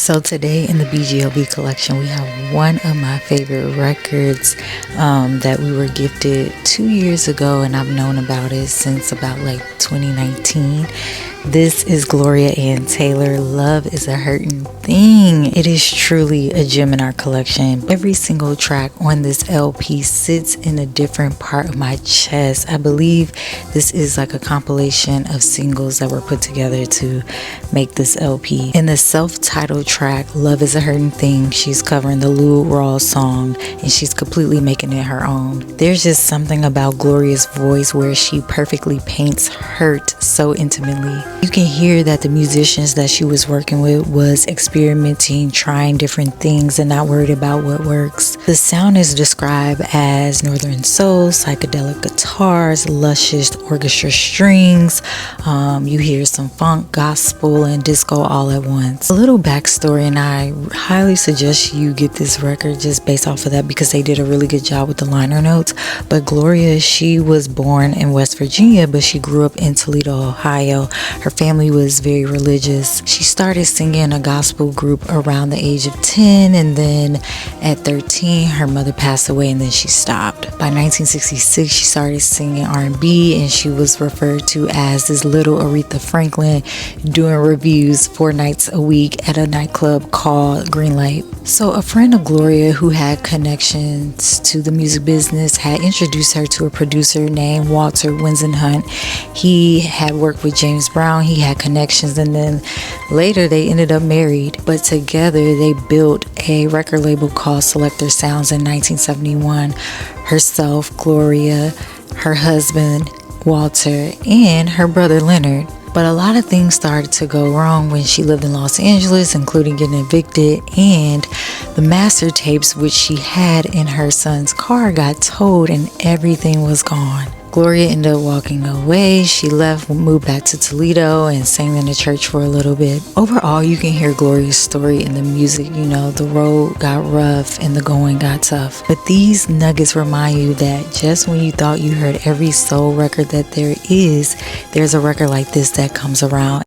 So today in the BGLB collection, we have one of my favorite records that we were gifted 2 years ago, and I've known about it since about like 2019. This is Gloria and Taylor. Love is a Hurtin thing. It is truly a gem in our collection. Every single track on this LP sits in a different part of my chest. I believe this is like a compilation of singles that were put together to make this LP. In the self-titled track, Love is a Hurtin thing, she's covering the Lou Rawls song and she's completely making it her own. There's just something about Gloria's voice where she perfectly paints hurt so intimately. You can hear that the musicians that she was working with was experimenting, trying different things and not worried about what works. The sound is described as Northern soul, psychedelic guitars, luscious orchestra strings. You hear some funk, gospel, and disco all at once. A little backstory, and I highly suggest you get this record just based off of that because they did a really good job with the liner notes. But Gloria, she was born in West Virginia, but she grew up in Toledo, Ohio. Her family was very religious. She started singing in a gospel group around the age of 10, and then at 13 her mother passed away and then she stopped. By 1966 she started singing R&B, and she was referred to as this little Aretha Franklin, doing reviews 4 nights a week at a nightclub called Greenlight. So a friend of Gloria who had connections to the music business had introduced her to a producer named Walter Whisenhunt. He had worked with James Brown, he had connections, and then later they ended up married. But together they built a record label called Selector Sound in 1971. Herself, Gloria, her husband, Walter, and her brother Leonard. But a lot of things started to go wrong when she lived in Los Angeles, including getting evicted, and the master tapes which she had in her son's car got towed and everything was gone. Gloria ended up walking away. She left, moved back to Toledo, and sang in the church for a little bit. Overall, you can hear Gloria's story in the music. You know, the road got rough and the going got tough. But these nuggets remind you that just when you thought you heard every soul record that there is, there's a record like this that comes around.